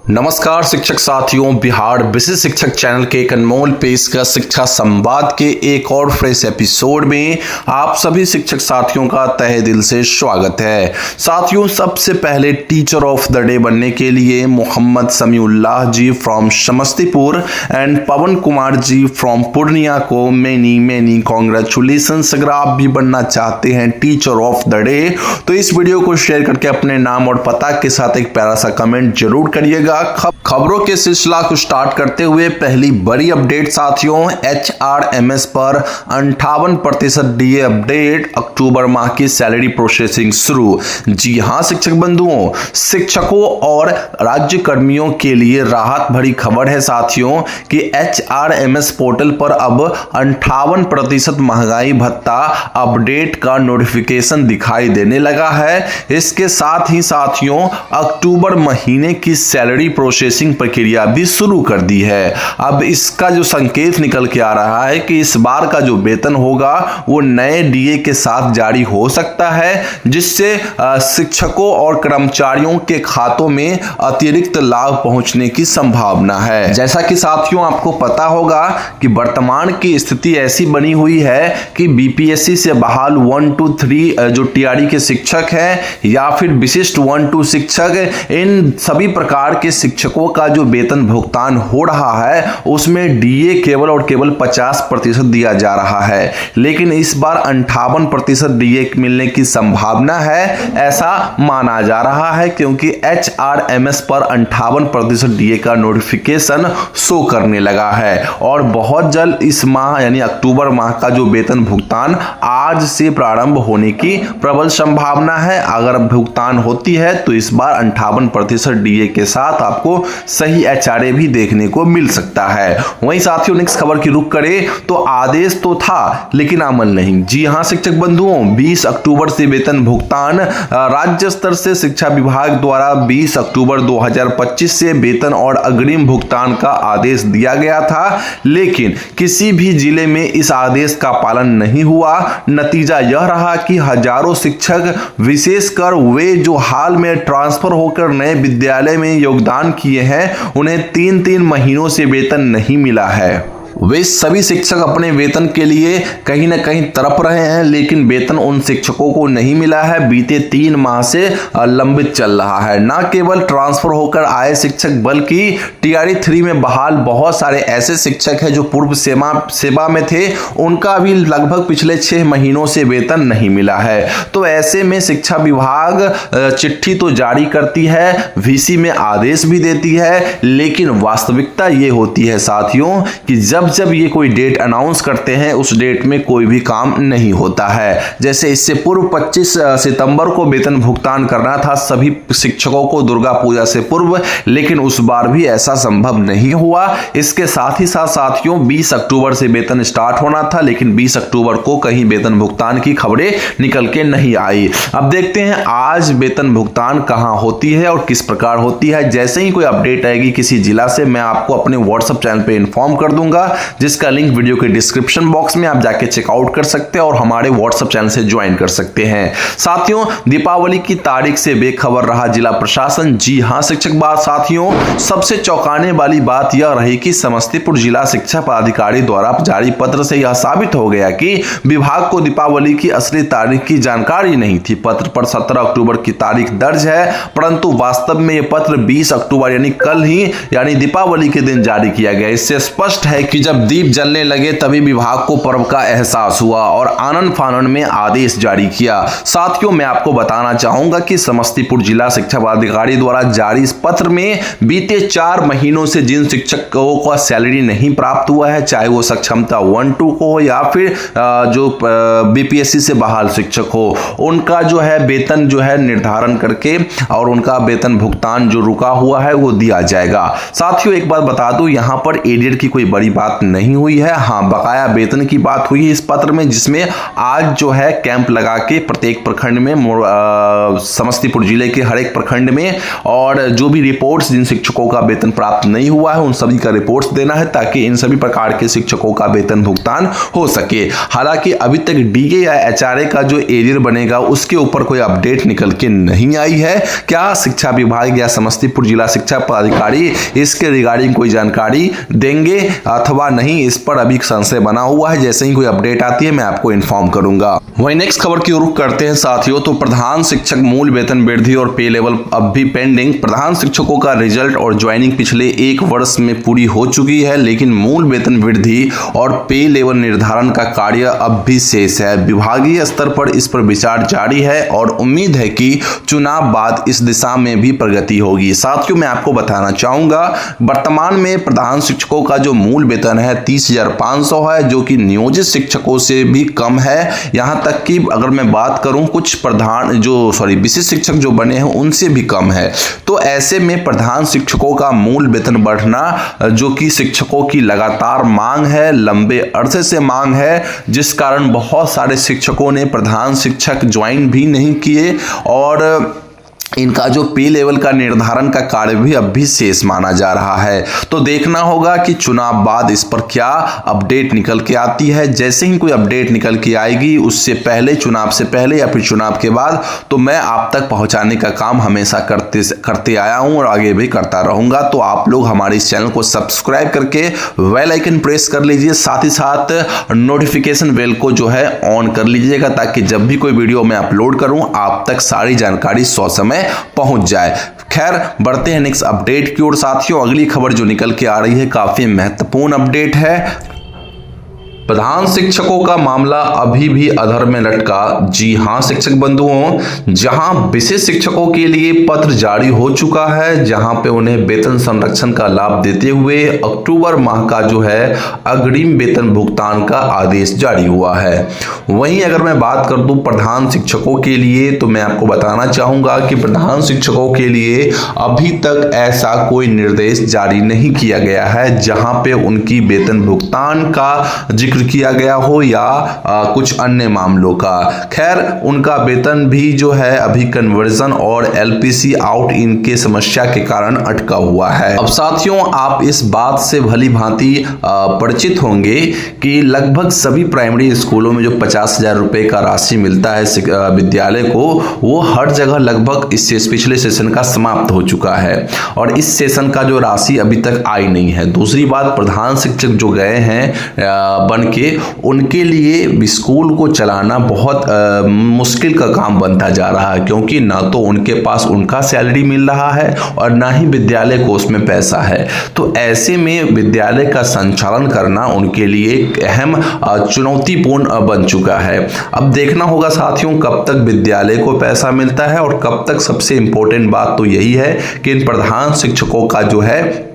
नमस्कार शिक्षक साथियों, बिहार विशिष्ट शिक्षक चैनल के एक अनमोल पेशकश शिक्षा संवाद के एक और फ्रेश एपिसोड में आप सभी शिक्षक साथियों का तहे दिल से स्वागत है। साथियों, सबसे पहले टीचर ऑफ द डे बनने के लिए Mohammad Samiullah ji from Samastipur and Pawan Kumar ji from Purnia को मेनी कॉन्ग्रेचुलेशंस। अगर आप भी बनना चाहते हैं टीचर ऑफ द डे तो इस वीडियो को शेयर करके अपने नाम और पता के साथ एक प्यारा सा कमेंट जरूर करिएगा। खबरों के सिलसिला को स्टार्ट करते हुए पहली बड़ी अपडेट साथियों, HRMS पर 58% DA अपडेट, अक्टूबर माह की सैलरी प्रोसेसिंग शुरू। जी हां शिक्षक बंधुओं, शिक्षकों और राज्य कर्मियों के लिए राहत भरी खबर है साथियों कि HRMS पोर्टल पर अब 58% महंगाई भत्ता अपडेट का नोटिफिकेशन दिखाई देने लगा है। इसके साथ ही साथियों अक्टूबर महीने की सैलरी प्रोसेसिंग प्रक्रिया भी शुरू कर दी है। अब इसका जो संकेत निकल के आ रहा है कि इस बार का जो वेतन होगा वो नए DA के साथ जारी हो सकता है, जिससे शिक्षकों और कर्मचारियों के खातों में अतिरिक्त लाभ पहुंचने की संभावना है। जैसा कि साथियों आपको पता होगा कि वर्तमान की स्थिति ऐसी बनी हुई है कि BPSC से बहाल 1 to 3 जो TRE के शिक्षक हैं या फिर विशिष्ट 1 2 शिक्षक, इन सभी प्रकार के शिक्षकों का जो वेतन भुगतान हो रहा है उसमें DA केवल और केवल 50% दिया जा रहा है, लेकिन इस बार 58% DA मिलने की संभावना है, ऐसा माना जा रहा है क्योंकि HRMS पर 58% DA का नोटिफिकेशन शो करने लगा है और बहुत जल्द इस माह यानी अक्टूबर माह का जो वेतन भुगतान आज से प्रारंभ होने की प्रबल संभावना है। अगर भुगतान होती है तो इस बार 58% DA के साथ आपको सही HRA भी देखने को मिल सकता है। वहीं साथियों नेक्स्ट खबर की रुख करें तो आदेश तो था लेकिन अमल नहीं। जी हां शिक्षक बंधुओं, 20 अक्टूबर से वेतन भुगतान राज्य स्तर से शिक्षा विभाग द्वारा 20 अक्टूबर 2025 से वेतन और अग्रिम भुगतान का आदेश दिया गया था, लेकिन किसी भी जिले में इस आदेश का पालन नहीं हुआ। नतीजा यह रहा कि हजारों शिक्षक, विशेषकर वे जो हाल में ट्रांसफर होकर नए विद्यालय में योगदान किए हैं, उन्हें 3 महीनों से वेतन नहीं मिला है। वे सभी शिक्षक अपने वेतन के लिए कहीं ना कहीं तड़प रहे हैं, लेकिन वेतन उन शिक्षकों को नहीं मिला है। बीते 3 माह से लंबित चल रहा है। न केवल ट्रांसफर होकर आए शिक्षक बल्कि TRE 3 में बहाल बहुत सारे ऐसे शिक्षक हैं जो पूर्व सेवा में थे, उनका भी लगभग पिछले 6 महीनों से वेतन नहीं मिला है। तो ऐसे में शिक्षा विभाग चिट्ठी तो जारी करती है, VC में आदेश भी देती है, लेकिन वास्तविकता ये होती है साथियों कि जब ये कोई डेट अनाउंस करते हैं उस डेट में कोई भी काम नहीं होता है। जैसे इससे पूर्व 25 सितंबर को वेतन भुगतान करना था सभी शिक्षकों को दुर्गा पूजा से पूर्व, लेकिन उस बार भी ऐसा संभव नहीं हुआ। इसके साथ ही साथ साथियों 20 अक्टूबर से वेतन स्टार्ट होना था, लेकिन 20 अक्टूबर को कहीं वेतन भुगतान की खबरें निकल के नहीं आई। अब देखते हैं आज वेतन भुगतान कहां होती है और किस प्रकार होती है। जैसे ही कोई अपडेट आएगी किसी जिला से, मैं आपको अपने WhatsApp चैनल पे इन्फॉर्म कर दूंगा, जिसका लिंक वीडियो के डिस्क्रिप्शन बॉक्स में आप जाके चेकआउट कर सकते हैं और हमारे WhatsApp चैनल से ज्वाइन कर सकते हैं। साथियों दीपावली की तारीख से बेखबर रहा जिला प्रशासन। जी हां शिक्षक बात साथियों, सबसे चौंकाने वाली बात यह रही कि समस्तीपुर जिला शिक्षा पदाधिकारी द्वारा जारी पत्र से यह साबित हो गया कि विभाग को दीपावली की असली तारीख की जानकारी नहीं थी। पत्र पर 17 अक्टूबर की तारीख दर्ज है, परंतु वास्तव में यह पत्र 20 अक्टूबर यानी कल ही यानी दीपावली के दिन जारी किया गया। इससे स्पष्ट है कि जब दीप जलने लगे तभी विभाग को पर्व का एहसास हुआ और आनन फानन में आदेश जारी किया। साथियों मैं आपको बताना चाहूंगा कि समस्तीपुर जिला शिक्षा पदाधिकारी द्वारा जारी इस पत्र में बीते 4 महीनों से जिन शिक्षकों का सैलरी नहीं प्राप्त हुआ है, चाहे वो सक्षमता 1 2 को हो या फिर जो BPSC से बहाल शिक्षक हो, उनका जो है वेतन जो है निर्धारण करके और उनका वेतन भुगतान जो रुका हुआ है वो दिया जाएगा। साथियों एक बात बता दूं, यहां पर एडियर की कोई बड़ी बात बात नहीं हुई है। हाँ, बकाया वेतन की बात हुई है इस पत्र में, जिसमें आज जो है कैंप लगा के प्रत्येक प्रखंड में, समस्तीपुर जिले के हर एक प्रखंड में, और जो भी रिपोर्ट्स जिन शिक्षकों का वेतन प्राप्त नहीं हुआ है उन सभी का रिपोर्ट्स देना है, ताकि इन सभी प्रकार के शिक्षकों का वेतन भुगतान हो सके। हालांकि अभी तक डीए या एचआरए का जो एरियर बनेगा उसके ऊपर कोई अपडेट निकल के नहीं आई है। क्या शिक्षा विभाग या समस्तीपुर जिला शिक्षा पदाधिकारी इसके रिगार्डिंग कोई जानकारी देंगे अथवा नहीं, इस पर अभी संशय बना हुआ है। जैसे ही कोई अपडेट आती है मैं आपको इन्फॉर्म करूंगा। वहीं नेक्स्ट खबर की रुख करते हैं साथियों, तो प्रधान शिक्षक मूल वेतन वृद्धि और पे लेवल अब भी पेंडिंग। प्रधान शिक्षकों का रिजल्ट और ज्वाइनिंग पिछले एक वर्ष में पूरी हो चुकी है, लेकिन मूल वेतन वृद्धि और पे लेवल निर्धारण का कार्य अब भी शेष है। विभागीय स्तर पर इस पर विचार जारी है और उम्मीद है कि चुनाव बाद इस दिशा में भी प्रगति होगी। साथियों, मैं आपको बताना चाहूंगा, वर्तमान में प्रधान शिक्षकों का जो मूल वेतन है 30,500 है, जो कि नियोजित शिक्षकों से भी कम है। यहां तक कि अगर मैं बात करूं कुछ विशिष्ट शिक्षक जो बने हैं उनसे भी कम है। तो ऐसे में प्रधान शिक्षकों का मूल वेतन बढ़ना, जो कि शिक्षकों की लगातार मांग है, लंबे अरसे से मांग है, जिस कारण बहुत सारे शिक्षकों ने प्रधान शिक्षक ज्वाइन भी नहीं किए और इनका जो पे लेवल का निर्धारण का कार्य भी अब भी शेष माना जा रहा है। तो देखना होगा कि चुनाव बाद इस पर क्या अपडेट निकल के आती है। जैसे ही कोई अपडेट निकल के आएगी, उससे पहले, चुनाव से पहले या फिर चुनाव के बाद, तो मैं आप तक पहुंचाने का काम हमेशा करते आया हूं और आगे भी करता रहूंगा। तो आप लोग हमारे इस चैनल को सब्सक्राइब करके बेल आइकन प्रेस कर लीजिए, साथ ही साथ नोटिफिकेशन बेल को जो है ऑन कर लीजिएगा, ताकि जब भी कोई वीडियो मैं अपलोड करूं आप तक सारी जानकारी ससमय पहुंच जाए। खैर, बढ़ते हैं नेक्स्ट अपडेट की ओर साथियों। अगली खबर जो निकल के आ रही है काफी महत्वपूर्ण अपडेट है। प्रधान शिक्षकों का मामला अभी भी अधर में लटका। जी हां शिक्षक बंधुओं, जहां विशेष शिक्षकों के लिए पत्र जारी हो चुका है, जहां पे उन्हें वेतन संरक्षण का लाभ देते हुए अक्टूबर माह का जो है अग्रिम वेतन भुगतान का आदेश जारी हुआ है। वहीं अगर मैं बात कर दूं प्रधान शिक्षकों के लिए, तो मैं आपको बताना चाहूंगा कि प्रधान शिक्षकों के लिए अभी तक ऐसा कोई निर्देश जारी नहीं किया गया है जहां पे उनकी वेतन भुगतान का जिक्र किया गया हो या कुछ अन्य मामलों का। खैर, उनका वेतन भी जो है अभी कन्वर्जन और एलपीसी आउट इन के समस्या के कारण अटका हुआ है। अब साथियों, आप इस बात से भली भांति परिचित होंगे कि लगभग सभी प्राइमरी स्कूलों में जो 50,000 रुपए का राशि मिलता है विद्यालय को, वो हर जगह लगभग इस पिछले सेशन का समाप्त हो चुका है और इस सेशन का जो राशि अभी तक आई नहीं है। दूसरी बात, प्रधान शिक्षक जो गए हैं बन के, उनके लिए स्कूल को चलाना बहुत मुश्किल का काम बनता जा रहा है, क्योंकि ना तो उनके पास उनका सैलरी मिल रहा है और ना ही विद्यालय को उसमें पैसा है। तो ऐसे में विद्यालय का संचालन करना उनके लिए एक अहम चुनौतीपूर्ण बन चुका है। अब देखना होगा साथियों कब तक विद्यालय को पैसा मिलता है और कब तक, सबसे इंपॉर्टेंट बात तो यही है कि इन प्रधान शिक्षकों का जो है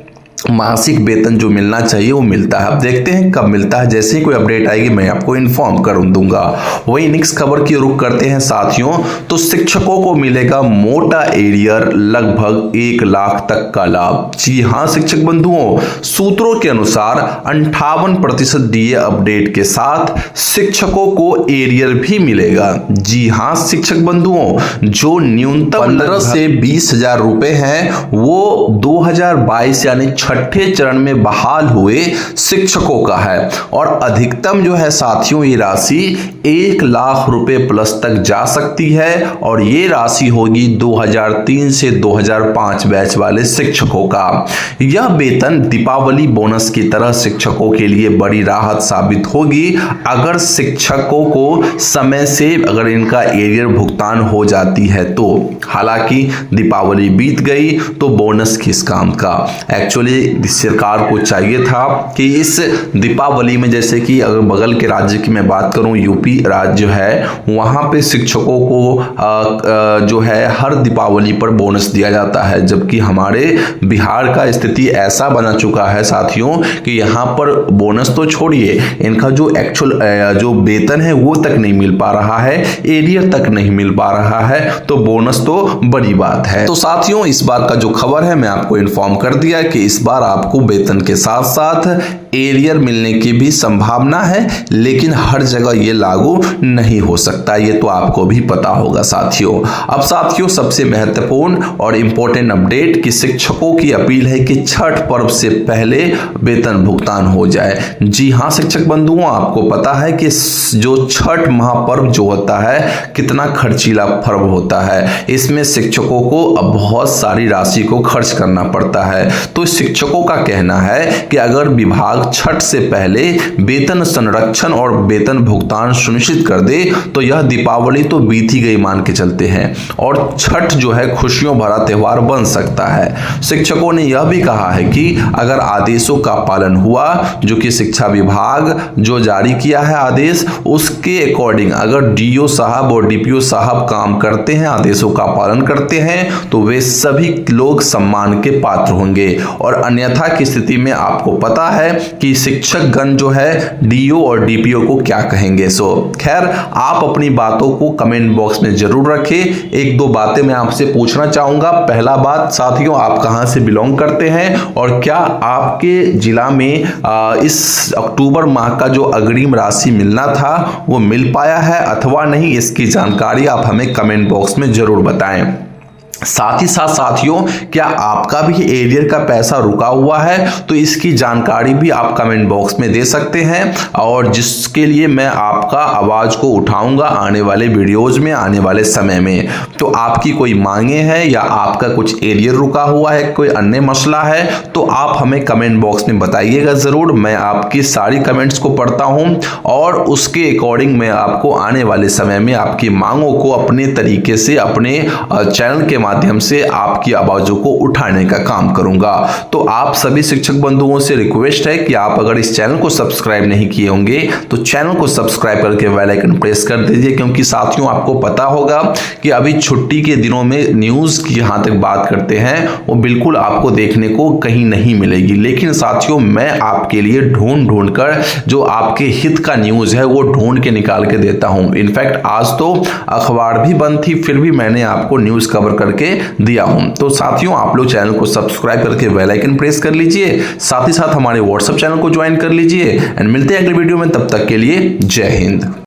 मासिक वेतन जो मिलना चाहिए वो मिलता है। अब देखते हैं कब मिलता है। जैसे ही कोई अपडेट आएगी मैं आपको इन्फॉर्म कर दूंगा। वही नेक्स्ट खबर की रुख करते हैं साथियों, तो शिक्षकों को मिलेगा मोटा एरियर, लगभग 1 लाख तक का लाभ। जी हां शिक्षक बंधुओं, सूत्रों के अनुसार 58% डीए अपडेट के साथ शिक्षकों को एरियर भी मिलेगा। जी हां शिक्षक बंधुओं, जो न्यूनतम 15 से 20,000 रुपए हैं वो 2022 यानी छठे चरण में बहाल हुए शिक्षकों का है और अधिकतम जो है साथियों ये राशि 1 लाख रुपए प्लस तक जा सकती है और ये राशि होगी 2003 से 2005 बैच वाले शिक्षकों का। यह वेतन दीपावली बोनस की तरह शिक्षकों के लिए बड़ी राहत साबित होगी अगर शिक्षकों को समय से अगर इनका एरियर भुगतान हो जाती है तो। हालांकि दीपावली बीत गई तो बोनस किस काम का। एक्चुअली सरकार को चाहिए था कि इस दीपावली में, जैसे कि अगर बगल के राज्य की मैं बात करूं, यूपी राज्य है, वहां पे शिक्षकों को जो है हर दीपावली पर बोनस दिया जाता है, जबकि हमारे बिहार का स्थिति ऐसा बना चुका है साथियों कि यहाँ पर बोनस तो छोड़िए, इनका जो एक्चुअल जो वेतन है वो तक नहीं मिल पा रहा है, एरियर तक नहीं मिल पा रहा है, तो बोनस तो बड़ी बात है। तो साथियों इस बार का जो खबर है मैं आपको इन्फॉर्म कर दिया कि इस बार बार आपको वेतन के साथ साथ एरियर मिलने की भी संभावना है, लेकिन हर जगह ये लागू नहीं हो सकता, ये तो आपको भी पता होगा साथियों। अब साथियों सबसे महत्वपूर्ण और इंपॉर्टेंट अपडेट कि शिक्षकों की अपील है कि छठ पर्व से पहले वेतन भुगतान हो जाए। जी हाँ शिक्षक बंधुओं, आपको पता है कि जो छठ महापर्व जो होता है कितना खर्चीला पर्व होता है। इसमें शिक्षकों को अब बहुत सारी राशि को खर्च करना पड़ता है। तो शिक्षकों का कहना है कि अगर विभाग छठ से पहले वेतन संरक्षण और वेतन भुगतान सुनिश्चित कर दे तो यह दीपावली तो बीत ही गई मान के चलते हैं, और छठ जो है खुशियों भरा त्योहार बन सकता है। शिक्षकों ने यह भी कहा है कि अगर आदेशों का पालन हुआ, जो कि शिक्षा विभाग जो जारी किया है आदेश, उसके अकॉर्डिंग अगर डीओ साहब और डीपीओ साहब काम करते हैं, आदेशों का पालन करते हैं, तो वे सभी लोग सम्मान के पात्र होंगे। और अन्यथा की स्थिति में आपको पता है कि शिक्षक गण जो है डीओ और डीपीओ को क्या कहेंगे। सो खैर, आप अपनी बातों को कमेंट बॉक्स में जरूर रखें। एक दो बातें मैं आपसे पूछना चाहूंगा। पहला बात साथियों, आप कहां से बिलोंग करते हैं और क्या आपके जिला में इस अक्टूबर माह का जो अग्रिम राशि मिलना था वो मिल पाया है अथवा नहीं, इसकी जानकारी आप हमें कमेंट बॉक्स में जरूर बताएं। साथ ही साथ साथियों, क्या आपका भी एरियर का पैसा रुका हुआ है, तो इसकी जानकारी भी आप कमेंट बॉक्स में दे सकते हैं, और जिसके लिए मैं आपका आवाज को उठाऊंगा आने वाले वीडियोज में, आने वाले समय में। तो आपकी कोई मांगे हैं या आपका कुछ एरियर रुका हुआ है, कोई अन्य मसला है, तो आप हमें कमेंट बॉक्स में बताइएगा जरूर। मैं आपकी सारी कमेंट्स को पढ़ता हूं और उसके अकॉर्डिंग मैं आपको आने वाले समय में आपकी मांगों को अपने तरीके से अपने चैनल के माध्यम से आपकी आवाजों को उठाने का काम करूंगा। तो आप सभी शिक्षक बंधुओं से रिक्वेस्ट है कि आप अगर इस चैनल को सब्सक्राइब नहीं किए होंगे तो चैनल को सब्सक्राइब करके बेल आइकन प्रेस कर दीजिए, क्योंकि साथियों आपको पता होगा कि अभी छुट्टी के दिनों में न्यूज की जहां तक बात करते हैं वो बिल्कुल आपको देखने को कहीं नहीं मिलेगी। लेकिन साथियों मैं आपके लिए ढूंढ कर जो आपके हित का न्यूज है वो ढूंढ के निकाल के देता हूं। इनफैक्ट आज तो अखबार भी बंद थी, फिर भी मैंने आपको न्यूज कवर करके दिया हूं। तो साथियों आप लोग चैनल को सब्सक्राइब करके बेल आइकन प्रेस कर लीजिए, साथ ही साथ हमारे व्हाट्सएप चैनल को ज्वाइन कर लीजिए। एंड मिलते हैं अगले वीडियो में, तब तक के लिए जय हिंद।